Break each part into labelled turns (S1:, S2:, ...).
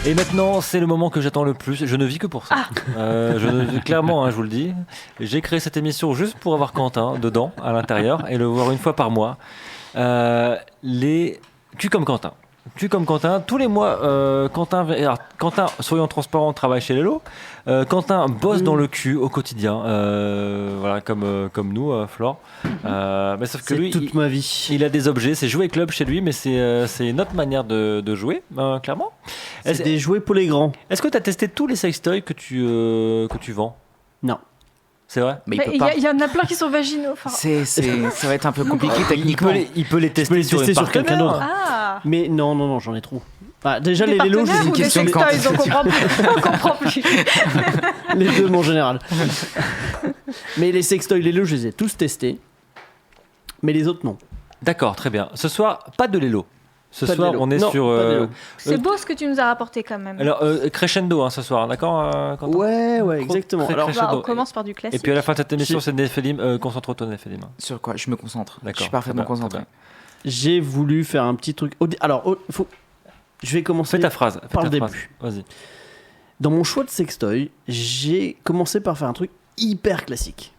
S1: Et maintenant, c'est le moment que j'attends le plus. Je ne vis que pour ça. Clairement, je vous le dis. J'ai créé cette émission juste pour avoir Quentin dedans, à l'intérieur, et le voir une fois par mois. Les Q comme Quentin. Q comme Quentin. Tous les mois, Quentin, soyons transparents, travaille chez Lelo. Quentin bosse dans le Q au quotidien, voilà, comme nous, Flore. Mais sauf que
S2: c'est
S1: lui,
S2: toute ma vie.
S1: Il a des objets, c'est jouer club chez lui, mais c'est notre manière de jouer, clairement.
S2: C'est des jouets pour les grands.
S1: Est-ce que tu as testé tous les sextoys que tu vends?
S2: Non.
S1: C'est vrai?
S3: Mais il y en a plein qui sont vaginaux. Enfin...
S4: Ça va être un peu compliqué techniquement.
S1: Il peut les tester, sur quelqu'un d'autre.
S3: Ah.
S2: Mais non, j'en ai trop. Ah, déjà, les Lelo,
S3: j'ai une question de sextoys, on comprend plus.
S2: Les deux, en général. Mais les sextoys, les Lelo, je les ai tous testés. Mais les autres, non.
S1: D'accord, très bien. Ce soir, pas de Lelo. Ce
S2: pas
S1: soir, on est sur.
S3: C'est beau ce que tu nous as rapporté quand même.
S1: Alors, crescendo ce soir, d'accord Quentin?
S2: Ouais, exactement.
S3: Alors, on commence par du classique.
S1: Et puis à la fin de cette émission, c'est Néphélim. Concentre-toi, Néphélim.
S4: Sur quoi? Je me concentre.
S1: D'accord.
S4: Je suis parfaitement concentré.
S2: J'ai voulu faire un petit truc. Alors, je vais commencer.
S1: Fais ta phrase.
S2: Par le début.
S1: Vas-y.
S2: Dans mon choix de sextoy, j'ai commencé par faire un truc hyper classique.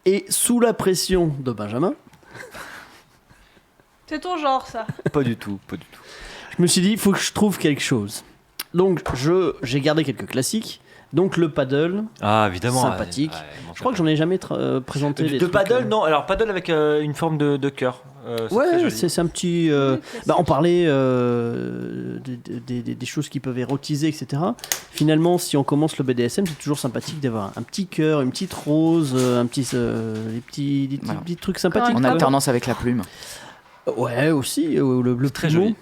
S2: Et sous la pression de Benjamin.
S3: C'est ton genre, ça.
S1: Pas du tout.
S2: Je me suis dit, il faut que je trouve quelque chose. Donc, j'ai gardé quelques classiques. Donc, le paddle.
S1: Ah, évidemment.
S2: Sympathique. Je crois que j'en ai jamais présenté.
S1: De paddle, non. Alors, paddle avec une forme de cœur.
S2: C'est un petit. On parlait des choses qui peuvent érotiser, etc. Finalement, si on commence le BDSM, c'est toujours sympathique d'avoir un petit cœur, une petite rose, des petits trucs sympathiques.
S4: En alternance avec la plume.
S2: Ouais, aussi. Le bleu
S1: très joli.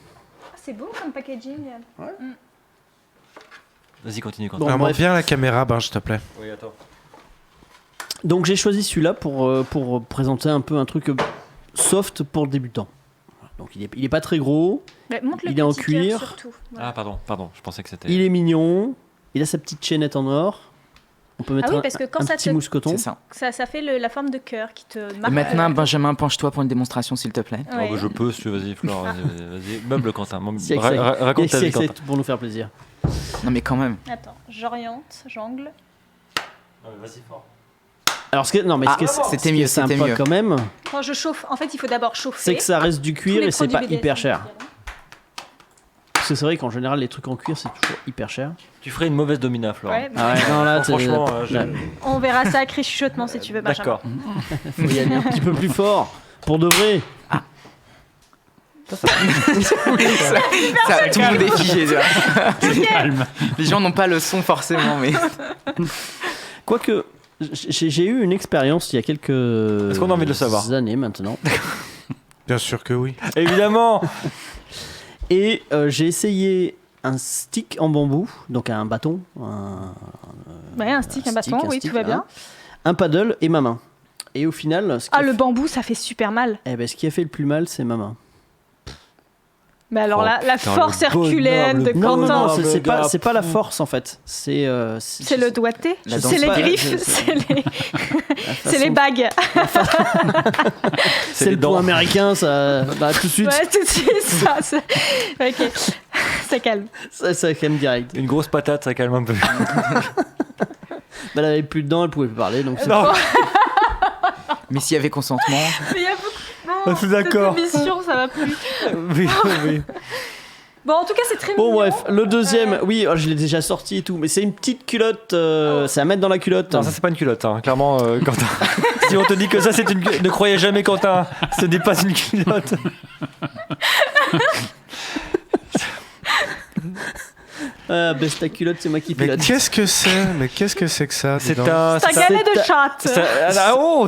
S3: C'est beau comme packaging.
S2: Ouais.
S1: Vas-y, continue.
S5: Bon, montre bien la caméra, s'il te plaît.
S1: Oui, attends.
S2: Donc, j'ai choisi celui-là pour présenter un peu un truc soft pour le débutant. Donc il est pas très gros, il est en cuir.
S3: Surtout.
S1: Voilà. Ah pardon, je pensais que c'était...
S2: Il est mignon, il a sa petite chaînette en or. On peut mettre
S3: parce que quand
S2: un petit mousqueton.
S3: Ça fait la forme de cœur qui te marque.
S4: Et maintenant, Benjamin, penche-toi pour une démonstration, s'il te plaît.
S1: Ouais. Je peux, si tu veux, vas-y, Flore, vas-y. Meuble, Quentin.
S2: Raconte ta vie, Quentin. Pour nous faire plaisir.
S4: Non, mais quand même.
S3: Attends, j'oriente, j'angle.
S1: Vas-y, fort.
S2: Alors, c'était mieux, sympa quand même.
S3: Quand je chauffe, en fait, il faut d'abord chauffer.
S2: C'est que ça reste du cuir et c'est pas hyper cher. Parce que c'est vrai qu'en général, les trucs en cuir, c'est toujours hyper cher.
S1: Tu ferais une mauvaise domina, Flore.
S3: Ouais,
S2: non, là,
S1: franchement,
S3: on verra ça à Chris chuchotement si tu veux, Benjamin.
S1: D'accord.
S2: Faut y aller un petit peu plus fort, pour de vrai.
S4: Ça, tout le monde est figé. Calme. Les gens n'ont pas le son forcément, mais...
S2: Quoique... J'ai eu une expérience il y a quelques
S1: Est-ce qu'on a envie de le savoir
S2: années maintenant.
S5: Bien sûr que oui.
S1: Évidemment.
S2: Et j'ai essayé un stick en bambou, donc un bâton.
S3: Un stick, un bâton, oui, tout va bien.
S2: Un paddle et ma main. Et au final...
S3: le bambou, ça fait super mal.
S2: Ce qui a fait le plus mal, c'est ma main.
S3: Mais alors la force herculéenne de Quentin.
S2: Non, c'est pas la force en fait. C'est
S3: le doigté, c'est les griffes, c'est les bagues.
S2: C'est le poing américain, ça. Tout de suite.
S3: Ouais, tout de suite, ça. Ok, ça calme.
S2: Ça calme direct.
S1: Une grosse patate, ça calme un peu.
S2: Elle avait plus de dents, elle pouvait plus parler, donc.
S4: Mais s'il y avait consentement.
S3: Mais il y a beaucoup. Non,
S1: c'est d'accord.
S3: Cette émission, ça va plus.
S1: Oui.
S3: Bon, en tout cas, c'est très
S2: bon,
S3: mignon.
S2: Bref, le deuxième, je l'ai déjà sorti et tout, mais c'est une petite culotte, c'est à mettre dans la culotte.
S1: Non, ça c'est pas une culotte, clairement, Quentin. Si on te dit que ça c'est une culotte, ne croyez jamais, Quentin, ce n'est pas une culotte.
S2: Ta culotte, c'est moi qui pilote.
S5: Mais qu'est-ce que c'est que ça?
S3: C'est un galet de chatte.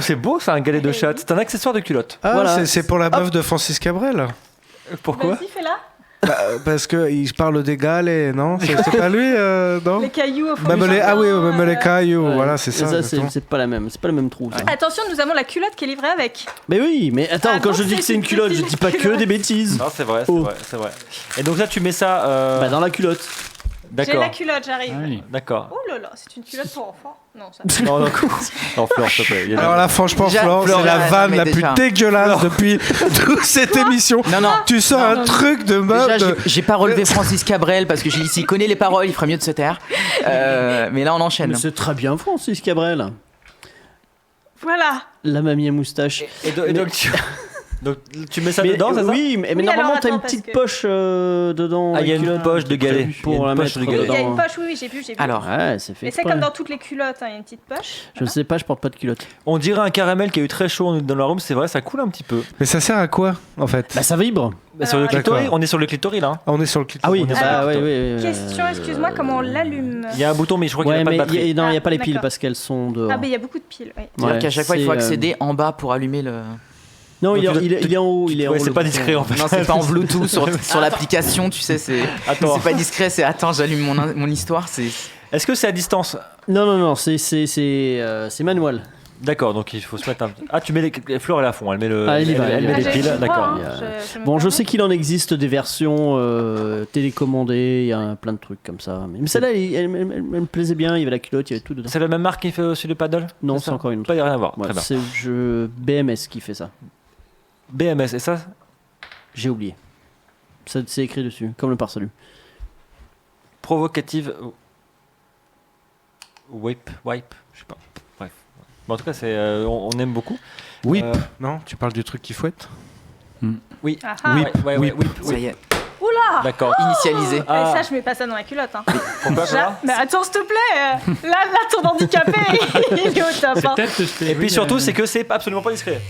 S1: C'est beau, ça, un galet de chatte. C'est un accessoire de culotte.
S5: Ah, voilà. C'est pour la meuf de Francis Cabrel.
S1: Pourquoi?
S3: Vas-y, fais-la.
S5: Parce qu'il parle des galets, non? C'est pas lui, non?
S3: Les cailloux au fond
S5: même les cailloux, voilà, c'est ça.
S2: C'est pas la même, c'est pas le même trou.
S3: Attention, nous avons la culotte qui est livrée avec.
S2: Mais oui, mais attends, quand je dis que c'est une culotte, je dis pas que des bêtises.
S1: Non, c'est vrai. Et donc là, tu mets ça
S2: dans la culotte.
S1: D'accord.
S3: J'ai la culotte, j'arrive.
S6: Ah oui.
S1: D'accord.
S3: Oh là là, c'est une culotte pour enfants. Non, ça.
S1: Non, Flore, s'il te plaît.
S5: Alors là, franchement,
S4: Déjà,
S5: Flore, c'est
S4: Flore,
S5: la
S4: non,
S5: vanne
S4: mais
S5: la plus
S4: déjà.
S5: dégueulasse depuis toute cette émission.
S4: Non.
S5: Tu sors un truc de meuf.
S4: Déjà, j'ai pas relevé Francis Cabrel parce que j'ai dit s'il connaît les paroles, il ferait mieux de se taire. Mais là, on enchaîne.
S2: Mais c'est très bien, Francis Cabrel.
S3: Voilà.
S2: La mamie à moustache.
S1: Et donc, tu mets ça
S2: Mais,
S1: dedans, c'est ça?
S2: oui, mais
S3: Oui,
S2: normalement,
S3: alors,
S2: t'as une
S3: attends,
S2: petite
S3: parce que-
S2: poche dedans.
S1: Ah, il y a une
S2: culotte,
S1: poche de galet.
S2: pour
S1: Il y a
S2: la
S1: une poche
S2: mettre
S1: de galet.
S3: Il y a une
S2: dedans.
S3: poche, oui, j'ai vu.
S4: Alors,
S2: Ouais, c'est fait
S3: Mais c'est
S2: exprès.
S3: comme dans toutes les culottes, il y a une petite poche.
S2: Je sais pas, je porte pas de culotte.
S1: On dirait un caramel qui a eu très chaud dans la room, c'est vrai, ça coule un petit peu.
S5: Mais ça sert à quoi, en fait?
S2: Bah, ça vibre.
S1: Sur le
S3: D'accord.
S1: clitoris, on est sur le clitoris là.
S5: On est sur le clitoris.
S2: Ah oui,
S1: On est
S2: bah,
S1: sur le
S2: oui.
S3: Question, excuse-moi, comment on l'allume?
S1: Il y a un bouton, mais je crois qu'il n'y
S2: Ouais,
S1: a pas de
S2: mais
S1: batterie.
S2: non, il n'y a pas les piles
S3: D'accord.
S2: parce qu'elles sont dehors.
S3: Ah, mais il y a beaucoup de piles, oui.
S4: c'est-à-dire
S2: Ouais,
S4: qu'à chaque fois, il faut
S2: c'est,
S4: accéder en bas pour allumer le.
S2: Non,
S1: Donc,
S2: il est en haut. Il est en
S1: Ouais,
S2: haut.
S1: c'est
S2: le
S1: pas
S2: bouton.
S1: discret en fait.
S4: Non, c'est pas en Bluetooth sur l'application, tu sais, c'est
S1: Attends.
S4: pas discret, c'est attends, j'allume mon histoire, c'est.
S1: Est-ce que c'est à distance?
S2: Non, c'est manuel.
S1: D'accord, donc il faut se mettre un. Ah, tu mets les fleurs, elle est à fond, elle met le.
S2: Ah, elle y va,
S1: elle
S2: elle y
S1: met
S2: va.
S1: les
S3: j'ai
S1: piles,
S3: le droit,
S1: d'accord.
S3: hein, me
S2: Bon, je
S3: permets.
S2: sais qu'il en existe des versions télécommandées, il y a plein de trucs comme ça. Mais celle-là, elle me plaisait bien, il y avait la culotte, il y avait tout dedans.
S1: C'est la même marque qui fait aussi le paddle?
S2: Non,
S1: ça
S2: c'est encore une autre.
S1: Pas y a rien à voir.
S2: Ouais,
S1: Très bien.
S2: c'est BMS qui fait ça.
S1: BMS, et ça?
S2: J'ai oublié. C'est écrit dessus, comme le pare-salut.
S1: Provocative. Wipe, je sais pas. Bref. Bon, en tout cas, on aime beaucoup.
S5: Whip. Non, tu parles du truc qui fouette?
S1: Oui.
S3: Ah, ah.
S1: Ouais, whip.
S4: Ça y est,
S3: Oula.
S1: D'accord.
S4: initialisé.
S1: Ah.
S3: Et ça, je mets pas ça dans la culotte. Hein.
S1: Pourquoi ça?
S3: Mais attends, s'il te plaît. Là, ton handicapé, il est au top. Hein.
S6: Peut-être que je t'ai-
S1: Et puis surtout, c'est que c'est absolument pas discret.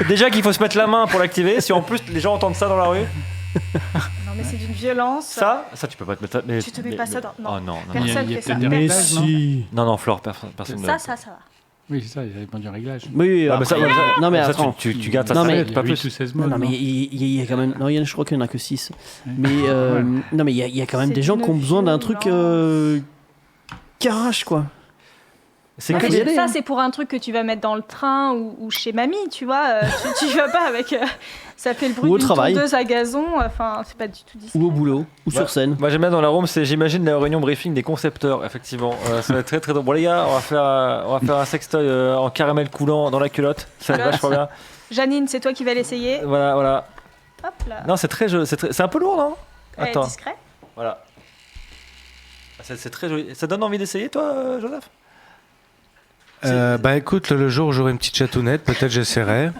S1: Déjà qu'il faut se mettre la main pour l'activer. Si en plus les gens entendent ça dans la rue,
S3: Non, mais c'est d'une violence.
S1: ça tu peux pas te mettre ça. Mais,
S3: Tu te mets pas ça dans. Non.
S1: Oh non,
S6: Il y a-
S3: Personne
S6: il y a
S3: fait ça.
S6: peut-être des réglages, non
S1: non, non, Flore, personne ne.
S3: Ça va.
S6: Oui, c'est ça, il y a pas du réglage.
S2: Oui,
S1: Ah, bah, ça,
S2: après, non, mais
S1: ça,
S2: attends.
S1: tu gardes ça,
S2: Non,
S1: ça
S2: mais-
S1: reste pas
S6: Il y a
S1: plus.
S6: 8 ou 16
S2: Non,
S6: modes.
S2: non, mais il y a quand même. Non, je crois qu'il n'y en a que 6. Mais, non, mais il y a quand même
S3: C'est
S2: des gens qui ont
S3: une
S2: besoin d'un truc qui arrache, quoi.
S1: C'est
S3: Ah,
S1: que
S3: mais
S1: des-
S3: ça, c'est pour un truc que tu vas mettre dans le train ou chez mamie, tu vois. Tu vas pas avec. Ça fait le bruit
S2: Ou au
S3: d'une
S2: travail.
S3: tondeuse à gazon. Enfin, c'est pas du tout discret.
S2: Ou au boulot, ou
S1: Ouais.
S2: sur scène.
S1: Moi j'aime bien dans la room, j'imagine la réunion briefing des concepteurs, effectivement. Ça va être très très drôle. Bon les gars, on va faire un sextoy en caramel coulant dans la culotte. Ça va vachement bien.
S3: Janine, c'est toi qui vas l'essayer.
S1: Voilà.
S3: Hop là.
S1: Non, c'est un peu lourd, non?
S3: Elle est
S1: Attends,
S3: discret.
S1: voilà. C'est très joli. Ça donne envie d'essayer, toi, Joseph?
S5: Bah écoute, le jour où j'aurai une petite chatounette, peut-être j'essaierai.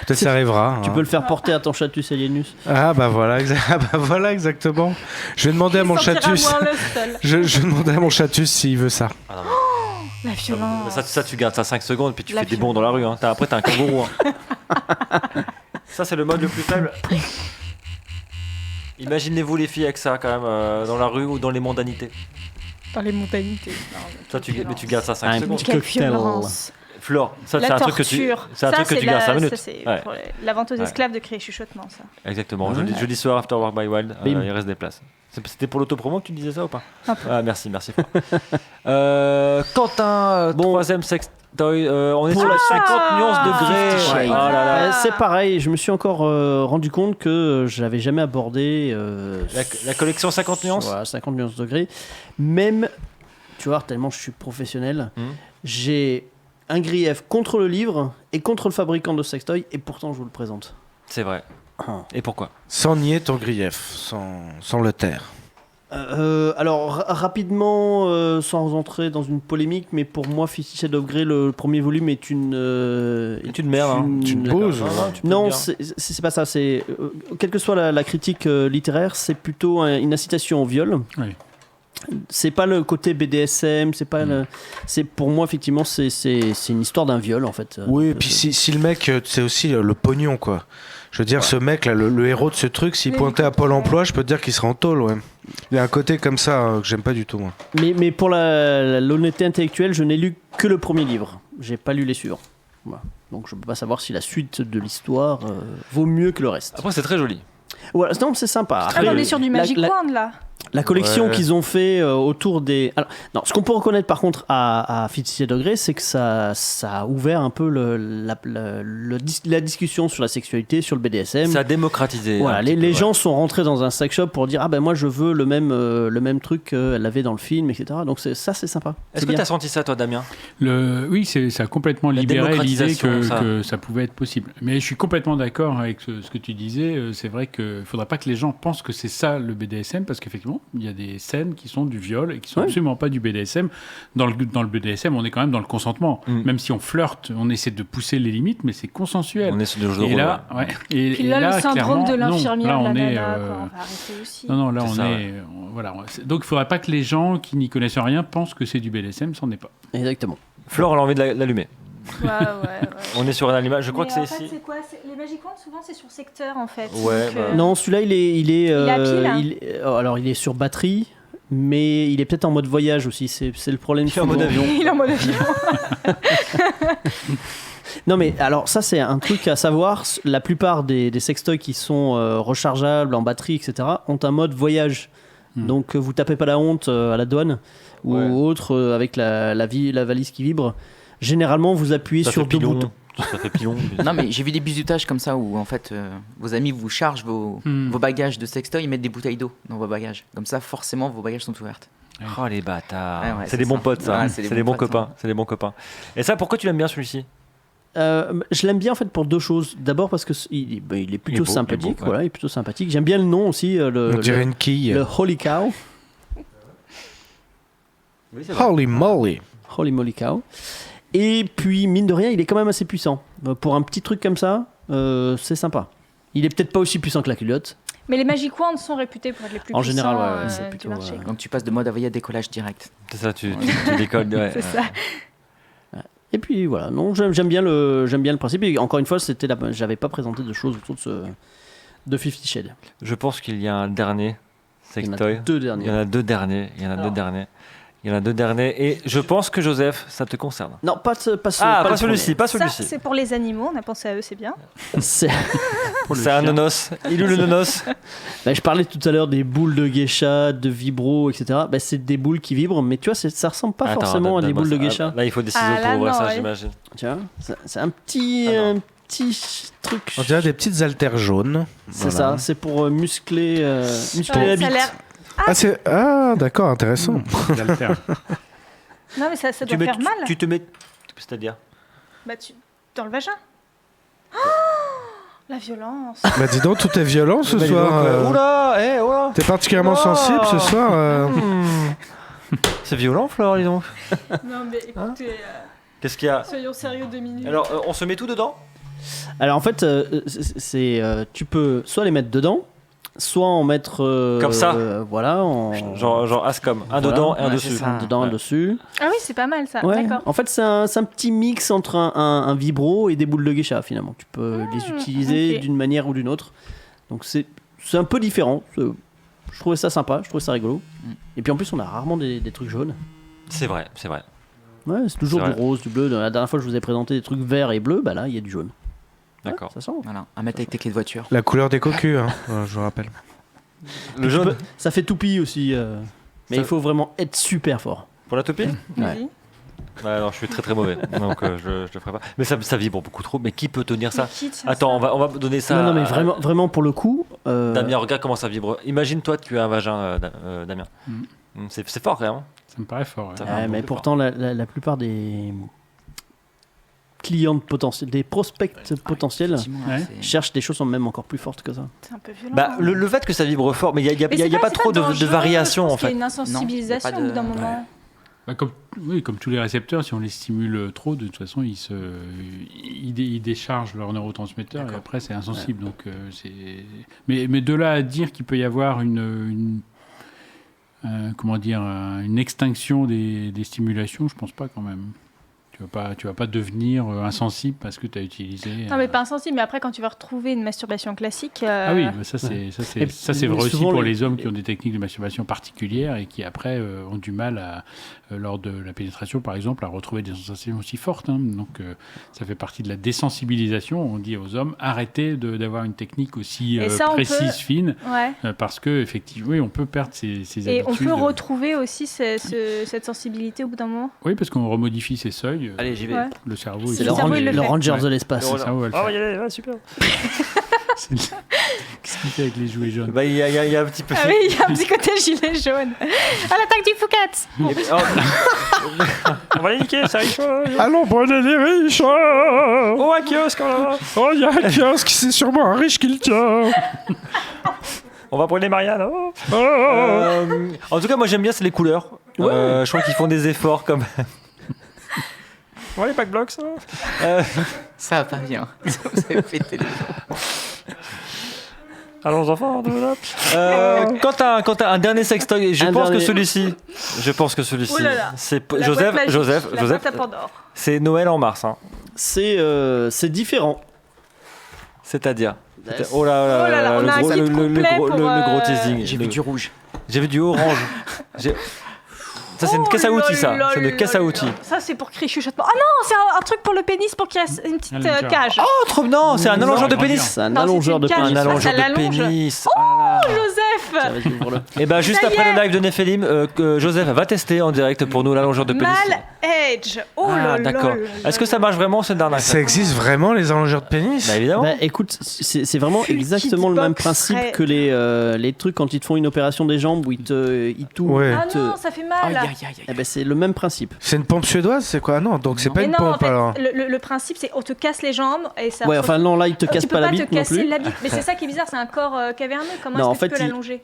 S5: Peut-être ça arrivera.
S2: Tu
S5: hein.
S2: peux le faire porter à ton chatus alienus.
S5: Ah bah voilà, exactement. Je vais demander à mon
S3: Il sentira
S5: chatus.
S3: moins le sol.
S5: Je vais demander à mon chatus s'il veut ça.
S3: La violence.
S1: Ça, tu gardes ça 5 secondes, puis tu
S3: La
S1: fais des bonds dans la rue. Hein. Après, t'as un kangourou. Hein. Ça, c'est le mode le plus faible. Imaginez-vous les filles avec ça, quand même, dans la rue ou dans les mondanités.
S3: Dans les montanités.
S1: Ça, mais tu gardes ça 5
S2: Un
S1: secondes.
S3: Quelle
S2: cocktail.
S3: violence.
S1: Flore, ça, c'est
S3: La
S1: un truc que tu,
S3: torture.
S1: c'est un truc que tu gardes 5 minutes.
S3: Ça, c'est
S1: Ouais.
S3: pour la vente aux
S1: Ouais.
S3: esclaves de créer chuchotement, ça.
S1: Exactement. Jeudi soir, After Work by Wild,
S2: Bim.
S1: il reste des places. C'était pour l'autopromo que tu disais ça ou pas?
S3: Un peu.
S1: Ah, merci, Flore. Quentin, troisième sextoy. On est
S2: Pour
S1: sur
S2: la
S1: les 50 nuances de gré.
S4: Fifty Shades.
S1: Oh là là.
S2: C'est pareil, je me suis encore rendu compte que je n'avais jamais abordé
S1: La collection 50 nuances.
S2: voilà, 50 nuances degrés. Même, tu vois, tellement je suis professionnel, j'ai un grief contre le livre et contre le fabricant de sextoy, et pourtant je vous le présente.
S1: C'est vrai.
S2: Ah.
S1: Et pourquoi?
S5: Sans nier ton grief, sans le taire.
S2: Alors, rapidement, sans entrer dans une polémique, mais pour moi, Fifty Shades of Grey, le premier volume est une
S1: merde, hein.
S5: Tu ne poses.
S1: tu peux
S2: Non,
S1: le dire.
S2: c'est pas ça. C'est quelle que soit la critique littéraire, c'est plutôt une incitation au viol.
S6: Oui.
S2: C'est pas le côté BDSM, c'est pas c'est pour moi effectivement c'est une histoire d'un viol en fait.
S5: Oui, et puis si le mec, c'est aussi le pognon, quoi. Je veux dire, ce mec, là, le héros de ce truc, s'il pointait à Pôle emploi, je peux te dire qu'il serait en tôle, ouais. Il y a un côté comme ça que j'aime pas du tout, moi.
S2: Mais pour l'honnêteté intellectuelle, je n'ai lu que le premier livre. J'ai pas lu les suivants. Voilà. Donc je peux pas savoir si la suite de l'histoire vaut mieux que le reste.
S1: Après, c'est très joli.
S2: Voilà, non, c'est sympa.
S3: Ah, mais on est sur du Magic
S2: la-
S3: Wand, là.
S2: La collection
S1: Ouais.
S2: qu'ils ont fait autour des... Alors, non, ce qu'on peut reconnaître par contre à Fifty Shades of Grey, c'est que ça a ouvert un peu la discussion sur la sexualité, sur le BDSM.
S1: Ça a démocratisé.
S2: Voilà,
S1: un petit peu,
S2: les
S1: ouais.
S2: gens sont rentrés dans un sex shop pour dire ah ben moi je veux le même truc qu'elle avait dans le film, etc. Donc c'est sympa.
S1: Est-ce que tu as senti ça, toi, Damien?
S6: Oui, ça a complètement
S1: La
S6: libéré l'idée
S1: démocratisation,
S6: que ça pouvait être possible. Mais je suis complètement d'accord avec ce que tu disais. C'est vrai qu'il ne faudra pas que les gens pensent que c'est ça le BDSM, parce qu'effectivement, il y a des scènes qui sont du viol et qui sont absolument pas du BDSM. Dans le BDSM, on est quand même dans le consentement. Même si on flirte, on essaie de pousser les limites, mais c'est consensuel.
S1: On est sur le jeu de
S6: Et
S1: rôle.
S6: là, ouais. Et
S3: Puis là, le syndrome de
S6: clairement, non.
S3: l'infirmière,
S6: Là,
S3: de
S6: on
S3: la
S6: est,
S3: nana, quoi, on va arrêter aussi.
S6: Non, là,
S1: C'est
S6: on
S1: ça,
S6: est. Voilà. Donc, il ne faudrait pas que les gens qui n'y connaissent rien pensent que c'est du BDSM, c'en est pas.
S2: Exactement.
S1: Flore, elle a envie de l'allumer.
S3: Ouais.
S1: On est sur un allumage. Je crois
S3: Mais
S1: que c'est
S3: en fait,
S1: ici.
S3: c'est quoi Les Magic Wands, souvent, c'est sur secteur, en fait.
S1: Ouais,
S3: Donc,
S1: bah.
S2: Non, celui-là il est
S3: à pile, hein.
S2: alors il est sur batterie, mais il est peut-être en mode voyage aussi. C'est le problème.
S1: Il est en mode avion.
S3: Il est en mode avion.
S2: Non mais alors ça c'est un truc à savoir. La plupart des sextoys qui sont rechargeables en batterie, etc. ont un mode voyage. Donc vous tapez pas la honte à la douane ou autre avec la valise qui vibre. Généralement vous appuyez
S1: Ça
S2: sur
S1: fait
S2: deux
S1: pilon.
S2: boutons.
S1: Ça fait pilon.
S4: Non, mais j'ai vu des bisutages comme ça où en fait vos amis vous chargent vos bagages de sextoy, ils mettent des bouteilles d'eau dans vos bagages. Comme ça, forcément, vos bagages sont ouvertes.
S1: Oh les bâtards.
S4: Ouais,
S1: c'est
S4: c'est
S1: des bons
S4: ça.
S1: potes, ça.
S4: Ouais,
S1: c'est des bons
S4: potes,
S1: copains. C'est des bons copains. Et ça, pourquoi tu l'aimes bien celui-ci?
S2: Je l'aime bien en fait pour deux choses. D'abord parce que il est plutôt
S1: Il est beau, il est
S2: sympathique.
S1: beau, ouais.
S2: Voilà, il est plutôt sympathique. J'aime bien le nom aussi.
S5: On dirait une quille.
S2: Le Holy Cow.
S1: Oui, c'est vrai.
S5: Holy moly.
S2: Holy moly cow. Et puis, mine de rien, il est quand même assez puissant. Pour un petit truc comme ça, c'est sympa. Il est peut-être pas aussi puissant que la culotte.
S3: Mais les Magic Wands sont réputés pour être les plus
S2: En
S3: puissants
S2: général, ouais, c'est
S3: du
S2: plutôt,
S3: marché.
S2: ouais.
S4: Donc tu passes de mode à voyer à décollage direct.
S1: C'est ça, tu décolles. Ouais.
S3: C'est ça.
S2: Et puis voilà, non, j'aime bien le principe. Et encore une fois, j'avais pas présenté de choses autour de Fifty Shades.
S1: Je pense qu'il y a un dernier
S2: Il y en a
S1: sextoy.
S2: deux
S1: Il
S2: derniers.
S1: y en a deux derniers. Il y en a deux derniers. Il y en a deux derniers. Et je pense que Joseph, ça te concerne.
S2: Non, pas
S1: Pas
S2: le
S1: celui-ci, pas
S3: Ça,
S1: celui-ci.
S3: c'est pour les animaux. On a pensé à eux, c'est bien.
S2: premier. C'est-
S1: C'est un nonos. Il est où le nonos?
S2: Bah, je parlais tout à l'heure des boules de geisha, de vibro, etc. Bah, c'est des boules qui vibrent, mais tu vois, ça ressemble pas
S1: Attends,
S2: forcément à des
S1: donne-moi
S2: boules de
S1: ça.
S2: geisha.
S1: Là, il faut des ciseaux
S3: Ah, là,
S1: pour ouvrir
S3: non,
S1: ça,
S3: ouais.
S1: j'imagine.
S2: Tu vois, c'est un petit truc.
S5: On dirait des petites haltères jaunes.
S2: C'est
S5: Voilà.
S2: ça, c'est pour muscler la
S3: Ouais, ça a
S2: bite.
S3: l'air.
S5: Ah, d'accord, intéressant.
S6: L'altère.
S3: Non, mais ça doit faire mal.
S1: Tu te mets. C'est-à-dire?
S3: Bah, dans le vagin. Oh, la violence.
S5: Bah dis donc, tout est violent ce soir.
S1: Oula, oula.
S5: T'es particulièrement
S1: Oh.
S5: sensible ce soir.
S1: C'est violent, Flore, dis donc.
S3: Non, mais écoutez,
S1: Qu'est-ce qu'il y a?
S3: soyons sérieux 2 minutes.
S1: Alors, on se met tout dedans?
S2: Alors en fait, tu peux soit les mettre dedans, soit en mettre
S1: Comme ça.
S2: voilà,
S1: Genre Ascom. Un
S2: Voilà.
S1: dedans et un
S4: Ouais,
S1: dessus.
S4: c'est ça.
S2: dedans, un
S1: Ouais.
S2: dessus.
S3: Ah oui, c'est pas mal ça.
S2: Ouais.
S3: D'accord.
S2: En fait, c'est un petit mix entre un vibro et des boules de geisha finalement. Tu peux les utiliser
S3: ok.
S2: d'une manière ou d'une autre. Donc c'est un peu différent. Je trouvais ça sympa, je trouvais ça rigolo. Et puis en plus, on a rarement des trucs jaunes.
S1: C'est vrai, c'est vrai.
S2: Ouais, c'est toujours
S1: C'est
S2: du
S1: vrai.
S2: rose, du bleu. La dernière fois, je vous ai présenté des trucs verts et bleus. Bah là, il y a du jaune. Ouais,
S1: D'accord.
S2: ça sent.
S4: Voilà, à mettre avec tes clés de voiture.
S5: La couleur des cocus, hein, je vous rappelle.
S1: Le jaune
S2: Ça fait toupie aussi. Mais
S1: Ça-
S2: il faut vraiment être super fort.
S1: pour la topie?
S3: Vas-y.
S1: Ouais, non, je suis très très mauvais. Donc je le ferai pas. Mais ça vibre beaucoup trop. Mais qui peut tenir ça?
S3: Mais qui tient
S1: Attends,
S3: ça
S1: on va donner ça.
S2: Non, mais
S1: à-
S2: vraiment pour le coup.
S1: Damien, regarde comment ça vibre. Imagine toi, tu as un vagin, Damien.
S6: Mm.
S1: C'est fort quand même.
S6: Ça me paraît fort. ouais.
S1: Ça va un peu
S2: mais
S1: plus
S2: pourtant, la plupart des clients potentiels, des prospects potentiels,
S4: Effectivement,
S6: Ouais.
S4: c'est-
S2: cherchent des choses même encore plus fortes que ça.
S3: C'est un peu violent.
S1: Bah,
S3: hein.
S1: le fait que ça vibre fort, mais il n'y a,
S3: Mais
S1: y a-
S3: c'est
S1: y a pas
S3: c'est
S1: trop de
S3: dangereux,
S1: variations
S3: je
S1: en
S3: pense qu'il y a
S1: fait.
S3: une insensibilisation
S4: Non, il y a
S3: au bout
S4: pas
S3: d'un
S4: de-
S3: moment.
S6: Bah, comme tous les récepteurs, si on les stimule trop, de toute façon, ils déchargent leurs neurotransmetteurs et après, c'est insensible. Donc, mais de là à dire qu'il peut y avoir une extinction des stimulations, je pense pas quand même. Tu Tu vas pas devenir insensible parce que tu as utilisé.
S3: Non, mais pas insensible, mais après, quand tu vas retrouver une masturbation classique.
S6: Ah oui, mais ça c'est vrai aussi pour les hommes qui ont des techniques de masturbation particulières et qui après ont du mal lors de la pénétration, par exemple, à retrouver des sensations aussi fortes. Hein. Donc ça fait partie de la désensibilisation. On dit aux hommes arrêtez d'avoir une technique aussi précise, fine, parce que effectivement, oui, on peut perdre ces habitudes.
S3: Et on peut retrouver aussi cette sensibilité au bout d'un moment.
S6: Oui, parce qu'on remodifie ses seuils.
S1: Allez, j'y vais.
S3: Ouais.
S6: Le cerveau.
S2: C'est le Ranger de l'espace.
S6: Le cerveau va le faire.
S1: Oh, yeah, super.
S6: Qu'est-ce qu'il fait avec les jouets jaunes?
S1: Il y a un petit peu.
S3: Ah oui, il y a un petit côté gilet jaune. À l'attaque du Fouquet.
S1: On va les niquer, ça riche.
S5: Allons, prenez les riches.
S1: Oh, un kiosque, là.
S5: Oh, il y a un kiosque, c'est sûrement un riche qui le tient.
S1: On va prendre les Marianne. En tout cas, moi j'aime bien, c'est les couleurs. Je crois qu'ils font des efforts quand même. Ouais, les pack blocks, ça.
S4: Ça va pas bien. Vous avez pété les gens.
S1: Allons enfants, quand t'as un dernier sextoy, je pense que celui-ci,
S3: Oh là là.
S1: c'est
S3: La
S1: Joseph,
S3: boîte magique, la
S1: Joseph,
S3: boîte à Pandore.
S1: c'est Noël en mars, hein.
S2: C'est différent.
S1: C'est-à-dire.
S2: Yes.
S1: Oh là là,
S3: Oh là là, on a un kit complet pour,
S1: le gros teasing.
S4: J'ai vu du rouge.
S1: J'ai vu du orange. Ça, c'est une caisse à outils, ça. C'est une caisse à outils.
S3: Ça, c'est pour crier chuchotement. Ah non, c'est un truc pour le pénis pour qu'il y ait une petite cage.
S1: Oh, trop non, c'est un allongeur de pénis.
S2: C'est un
S3: Non,
S2: allongeur de
S3: c'est une
S2: pénis.
S1: Un
S3: cage.
S1: allongeur
S3: ça
S1: de
S3: l'allonge.
S1: pénis.
S3: Oh, Joseph.
S2: Vas-y, ouvre-le.
S1: Et bah, juste
S3: Ça y
S1: après
S3: est.
S1: le live de Nephilim, Joseph va tester en direct pour nous l'allongeur de pénis.
S3: Mal Edge. Oh là là.
S1: D'accord. Est-ce que ça marche vraiment, cette arnaque?
S5: Ça existe vraiment, les allongeurs de pénis?
S1: Bah, évidemment.
S2: Bah écoute, c'est vraiment
S3: Full
S2: exactement le
S3: kit
S2: même
S3: box,
S2: principe
S3: ouais.
S2: que les trucs quand ils te font une opération des jambes où ils t'ouvrent.
S5: Ouais.
S3: Ah non, ça fait mal.
S2: Eh ben, c'est le même principe.
S5: C'est une pompe suédoise, c'est quoi? Non, donc c'est pas
S3: Mais
S5: une
S3: non, en
S5: pompe
S3: fait,
S5: alors.
S3: le principe, c'est on te casse les jambes et ça.
S2: Ouais, enfin non, là, ils te cassent
S3: tu peux
S2: pas la
S3: te
S2: bite non
S3: casser
S2: plus.
S3: la bite. Mais c'est ça qui est bizarre, c'est un corps caverneux. Comment
S2: Non, en
S3: est-ce que tu
S2: fait,
S3: peux l'allonger?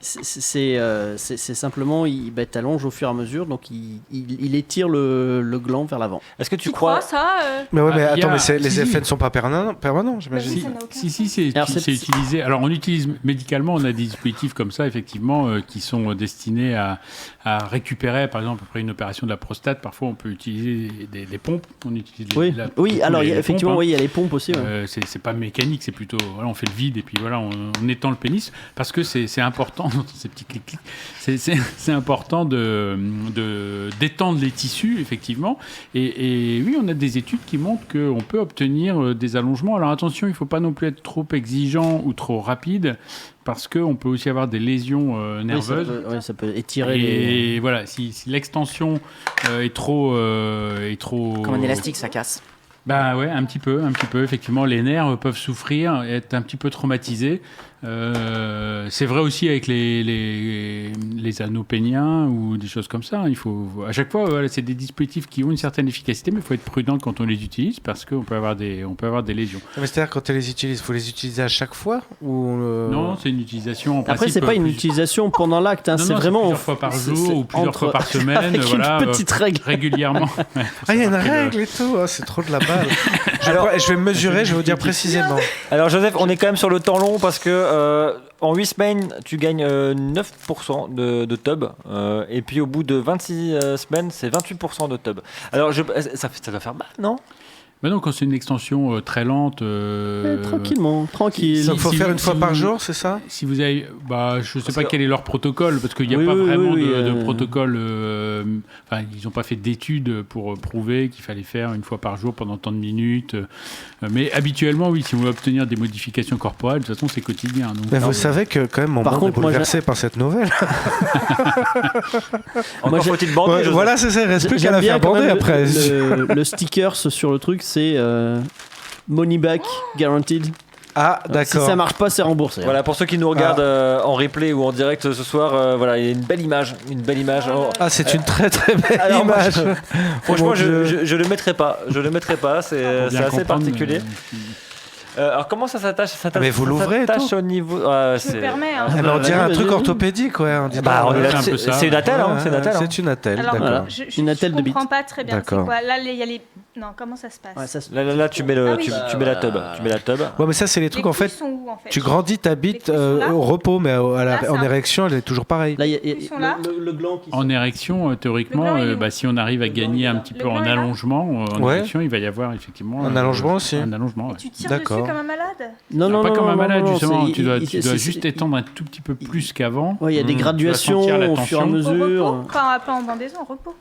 S2: c'est simplement, il t'allonge au fur et à mesure, donc il étire le gland vers l'avant.
S1: Est-ce que tu
S3: Tu crois
S1: crois
S3: ça
S5: Mais ouais, mais
S6: Ah, il y
S5: attends,
S6: a-
S5: mais les
S6: si.
S5: effets ne sont pas permanents, j'imagine.
S3: Si. Ça n'a aucun
S6: Si, c'est
S2: Alors,
S6: c'est utilisé. Alors, on utilise médicalement, on a des dispositifs comme ça, effectivement, qui sont destinés à récupérer, par exemple, après une opération de la prostate, parfois on peut utiliser des pompes. On utilise
S2: Oui, alors
S6: les
S2: effectivement,
S6: pompes,
S2: oui, il y a les pompes aussi. Ouais.
S6: c'est pas mécanique, c'est plutôt voilà, on fait le vide et puis voilà, on étend le pénis parce que c'est important dans ces petits clics. C'est important d'étendre les tissus effectivement. Et oui, on a des études qui montrent qu'on peut obtenir des allongements. Alors attention, il ne faut pas non plus être trop exigeant ou trop rapide parce qu'on peut aussi avoir des lésions nerveuses.
S2: Oui, ça peut étirer
S6: Et voilà, si l'extension est trop
S4: Comme un élastique, ça casse.
S6: bah ouais, un petit peu. Effectivement, les nerfs peuvent souffrir, être un petit peu traumatisés. C'est vrai aussi avec les anneaux péniens ou des choses comme ça. Il faut à chaque fois, voilà, c'est des dispositifs qui ont une certaine efficacité, mais il faut être prudent quand on les utilise parce qu'on peut avoir des lésions.
S5: Mais c'est-à-dire, quand tu les utilises, il faut les utiliser à chaque fois ou
S6: Non, c'est une utilisation en
S2: Après,
S6: principe.
S2: c'est pas une utilisation pendant l'acte, hein,
S6: Non,
S2: c'est
S6: non,
S2: vraiment
S6: plusieurs fois par jour ou plusieurs fois par semaine.
S2: avec
S6: voilà,
S2: une petite règle.
S6: régulièrement.
S5: Ah, il y a une règle et tout, oh, c'est trop de la balle. Je vais me mesurer, je vais vous dire précisément.
S1: Alors Joseph, on est quand même sur le temps long parce que en 8 semaines, tu gagnes 9% de tub et puis au bout de 26 semaines, c'est 28% de tub. Alors ça va faire mal, non?
S6: Mais non, quand c'est une extension très lente.
S2: Tranquille.
S5: Donc, il faut faire une fois par
S6: vous-
S5: jour, c'est ça?
S6: Si vous avez, je sais
S1: Parce
S6: pas
S1: que-
S6: quel est leur protocole, parce qu'il n'y a
S2: Oui,
S6: pas
S2: oui,
S6: vraiment
S2: oui,
S6: de protocole. Enfin, ils n'ont pas fait d'études pour prouver qu'il fallait faire une fois par jour pendant tant de minutes. Mais habituellement, oui, si vous voulez obtenir des modifications corporelles, de toute façon, c'est quotidien. Donc,
S5: Mais vous savez que quand même mon
S2: Par
S5: monde
S2: contre,
S5: est
S2: moi,
S5: bouleversé par cette nouvelle.
S1: Encore faut-il bander,
S5: Ouais,
S1: Joseph.
S5: voilà, c'est ça, il reste plus qu'à
S2: J'aime
S5: la
S2: bien
S5: faire
S2: quand
S5: bander
S2: même
S5: après.
S2: le sticker sur le truc, c'est money back guaranteed.
S5: Ah,
S2: Si
S5: d'accord.
S2: ça marche pas, c'est remboursé.
S1: Voilà, pour ceux qui nous regardent en replay ou en direct ce soir, voilà, il y a une belle image. Oh,
S5: Ah, c'est une très très belle
S1: alors, moi,
S5: image.
S1: franchement,
S5: mon Dieu.
S1: je le mettrai pas. Je le mettrai pas. C'est
S6: pour bien
S1: assez
S6: comprendre,
S1: particulier. Alors comment ça s'attache?
S5: Mais vous l'ouvrez et
S1: s'attache
S5: tout
S1: au niveau.
S3: Je me permets. Hein.
S5: Ah, mais on dirait un
S2: Vas-y,
S5: truc
S2: vas-y.
S5: orthopédique, ouais. On dit
S1: Bah, on est là,
S6: c'est un peu ça.
S1: c'est une attelle, hein, c'est une attelle. hein.
S5: C'est une attelle,
S3: Alors,
S5: d'accord.
S2: Voilà.
S3: je
S2: Une attelle de
S3: comprends pas très bien. C'est
S5: D'accord.
S3: quoi? Là, il y a les Non, comment ça se passe?
S2: Ouais, ça,
S1: Là, tu mets tu mets la tub. Tu mets la tub.
S5: Ouais, mais ça, c'est les trucs,
S3: Les
S5: en fait.
S3: couilles sont où, en fait?
S5: Tu grandis ta bite
S3: Les couilles sont là.
S5: au repos, mais
S3: Là, c'est
S5: en
S3: un-
S5: érection, elle est toujours pareille.
S2: Là, il y a
S3: Ils sont là.
S2: le gland qui
S6: En érection, théoriquement,
S3: Le gland, il est où?
S6: si on arrive à gagner un petit
S3: Le
S6: peu en
S3: gland est là.
S6: allongement, en
S5: Ouais.
S6: érection, il va y avoir effectivement
S5: Un allongement aussi.
S6: Un allongement,
S3: Et
S6: ouais.
S3: tu tires
S5: D'accord.
S3: dessus comme un malade?
S2: Non,
S6: Pas comme un malade,
S2: non,
S6: justement.
S2: c'est-
S6: Tu dois
S2: c'est-
S6: juste
S2: c'est-
S6: étendre un tout petit peu plus qu'avant.
S2: Ouais, il y a des
S5: Mmh.
S2: graduations
S6: Tu vas sentir la
S2: au fur et à
S6: tension.
S3: Au
S2: mesure.
S3: repos? Pas en bandaison, au repos.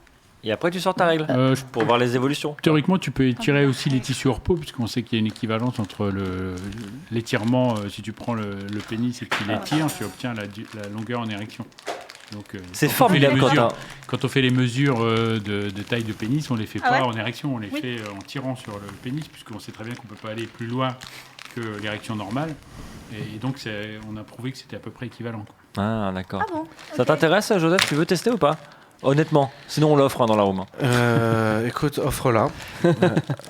S1: Et après, tu sors ta règle pour voir les évolutions.
S6: Théoriquement, tu peux étirer aussi les tissus au repos, puisqu'on sait qu'il y a une équivalence entre l'étirement, si tu prends le pénis et que tu l'étires, tu obtiens la longueur en érection. Donc,
S1: C'est
S6: quand on
S1: formidable,
S6: fait les mesures-
S1: Quentin.
S6: Quand on fait les mesures de taille de pénis, on les fait
S3: Ah
S6: pas
S3: ouais
S6: en érection, on les
S3: Oui.
S6: fait en tirant sur le pénis, puisqu'on sait très bien qu'on peut pas aller plus loin que l'érection normale. Et donc, on a prouvé que c'était à peu près équivalent, quoi.
S1: Ah, d'accord.
S3: Ah bon?
S1: Ça
S3: Ok.
S1: t'intéresse, Joseph? Tu veux tester ou pas? Honnêtement. Sinon, on l'offre dans la room.
S5: Écoute, offre-la.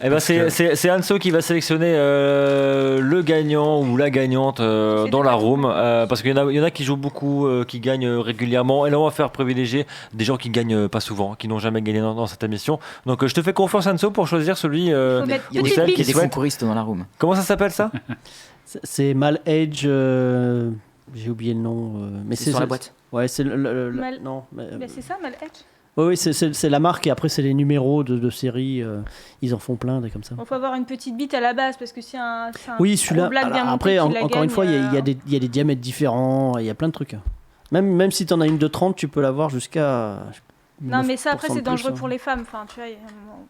S1: Eh ben, c'est Anso qui va sélectionner le gagnant ou la gagnante dans la room. Parce qu'il y en a qui jouent beaucoup, qui gagnent régulièrement. Et là, on va faire privilégier des gens qui gagnent pas souvent, qui n'ont jamais gagné dans cette émission. Donc, je te fais confiance, Anso, pour choisir celui
S3: Faut mettre
S4: Il y a
S1: ou
S4: des,
S3: petite
S1: celle
S4: il y
S1: qui
S4: a des
S1: souhaite.
S4: concouristes dans la room.
S1: Comment ça s'appelle ça?
S2: C'est Mal Edge. J'ai oublié le nom. Mais
S4: C'est sur la boîte.
S2: Ouais, c'est
S3: Mal-
S2: non.
S3: Mais c'est ça, mal edge.
S2: Oui, c'est la marque et après c'est les numéros de série. Ils en font plein des comme ça.
S3: Il faut avoir une petite bite à la base parce que c'est un
S2: Oui,
S3: gros
S2: celui-là.
S3: blague bien
S2: alors,
S3: monté
S2: après,
S3: qui la
S2: encore une
S3: gagne,
S2: fois, il y a des diamètres différents. Il y a plein de trucs. Même si t'en as une de 30, tu peux l'avoir jusqu'à.
S3: Non, mais ça, après,
S2: 9% de
S3: c'est dangereux
S2: plus,
S3: pour
S2: hein.
S3: les femmes. Enfin, tu vois, il y a un moment-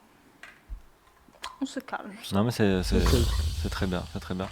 S3: on se calme.
S1: Non, mais c'est très bien, c'est très bien.